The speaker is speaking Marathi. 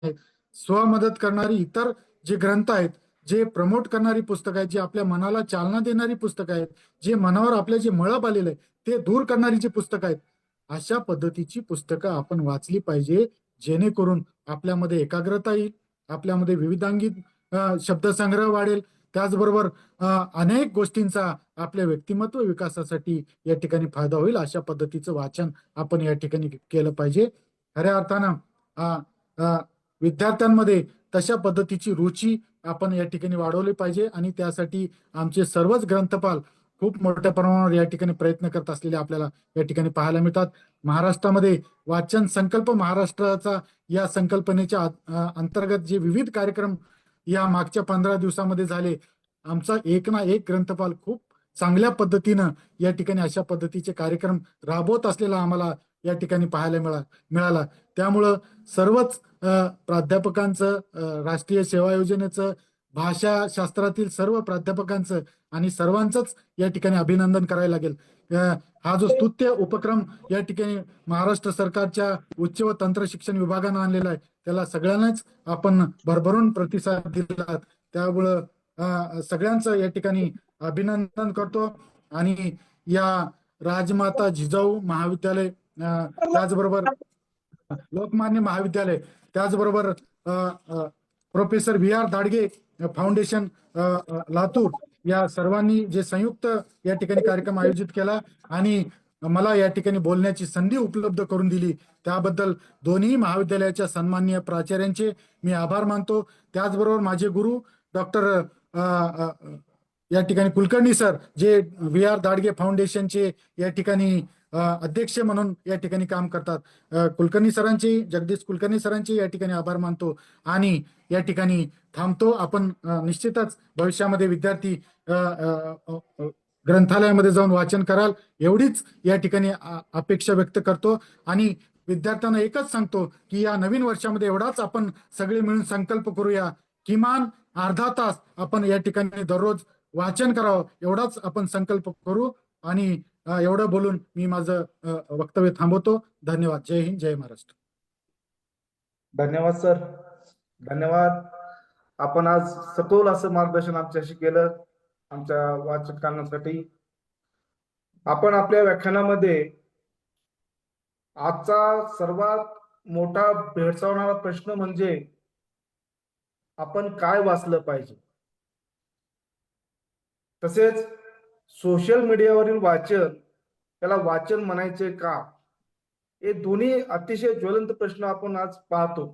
आहेत, स्वमदत करणारी इतर जे ग्रंथ आहेत, जे प्रमोट करणारी पुस्तकं आहेत, जे आपल्या मनाला चालना देणारी पुस्तकं आहेत, जे मनावर आपल्या जे मळप आलेलं आहे ते दूर करणारी जी पुस्तकं आहेत, अशा पद्धतीची पुस्तकं आपण वाचली पाहिजे, जेणेकरून आपल्यामध्ये एकाग्रता येईल, आपल्यामध्ये विविधांगी शब्दसंग्रह वाढेल. त्याचबरोबर अनेक गोष्टींचा आपल्या व्यक्तिमत्व विकासासाठी या ठिकाणी फायदा होईल. अशा पद्धतीचं वाचन आपण या ठिकाणी केलं पाहिजे. खऱ्या अर्थानं विद्यार्थ्यांमध्ये तशा पद्धतीची रुची आपण या ठिकाणी वाढवली पाहिजे आणि त्यासाठी आमचे सर्वच ग्रंथपाल खूप मोठ्या प्रमाणावर या ठिकाणी प्रयत्न करत असलेले आपल्याला या ठिकाणी पाहायला मिळतात. महाराष्ट्रामध्ये वाचन संकल्प महाराष्ट्राचा या संकल्पनेच्या अंतर्गत जे विविध कार्यक्रम या मागच्या 15 दिवसामध्ये झाले, आमचा एक ना एक ग्रंथपाल खूप चांगल्या पद्धतीनं या ठिकाणी अशा पद्धतीचे कार्यक्रम राबवत असलेला आम्हाला या ठिकाणी पाहायला मिळाला. त्यामुळं सर्वच प्राध्यापकांचं, राष्ट्रीय सेवा योजनेचं, भाषा शास्त्रातील सर्व प्राध्यापकांचं आणि सर्वांचंच या ठिकाणी अभिनंदन करायला लागेल. हा जो स्तुत्य उपक्रम या ठिकाणी महाराष्ट्र सरकारच्या उच्च व तंत्र शिक्षण विभागानं आणलेला आहे, त्याला सगळ्यांनाच आपण भरभरून प्रतिसाद दिला. त्यामुळं सगळ्यांचं या ठिकाणी अभिनंदन करतो. आणि या राजमाता जिजाऊ महाविद्यालय, त्याचबरोबर लोकमान्य महाविद्यालय, त्याचबरोबर professor V R Dadge foundation Latur, या सर्वांनी जे संयुक्त या ठिकाणी कार्यक्रम आयोजित केला आणि मला या ठिकाणी बोलण्याची संधी उपलब्ध करून दिली, त्याबद्दल दोन्ही महाविद्यालयाच्या सन्माननीय प्राचार्यांचे मी आभार मानतो. त्याचबरोबर माझे गुरु डॉक्टर या ठिकाणी कुलकर्णी सर, जे व्ही आर दाडगे फाउंडेशनचे या ठिकाणी अध्यक्ष म्हणून या ठिकाणी काम करतात, कुलकर्णी सरांचे, जगदीश कुलकर्णी सरांचे या ठिकाणी आभार मानतो आणि या ठिकाणी थांबतो. आपण निश्चितच भविष्यामध्ये विद्यार्थी ग्रंथालयामध्ये जाऊन वाचन कराल एवढीच या ठिकाणी अपेक्षा व्यक्त करतो. आणि विद्यार्थ्यांना एकच सांगतो की या नवीन वर्षामध्ये एवढाच आपण सगळे मिळून संकल्प करूया, किमान अर्धा तास आपण या ठिकाणी दररोज वाचन करावं, एवढाच आपण संकल्प करू. आणि एवढं बोलून मी माझं वक्तव्य थांबवतो. धन्यवाद. जय हिंद, जय महाराष्ट्र. धन्यवाद सर, धन्यवाद. आपण आज सखोल असं मार्गदर्शन आमच्याशी केलं आमच्या वाचकांसाठी. आपण आपल्या व्याख्यानामध्ये आजचा सर्वात मोठा भेडसावणारा प्रश्न म्हणजे आपण काय वाचलं पाहिजे, तसेच सोशल मीडियावरील वाचन, त्याला वाचन म्हणायचे का, हे दोन्ही अतिशय ज्वलंत प्रश्न आपण आज पाहतो.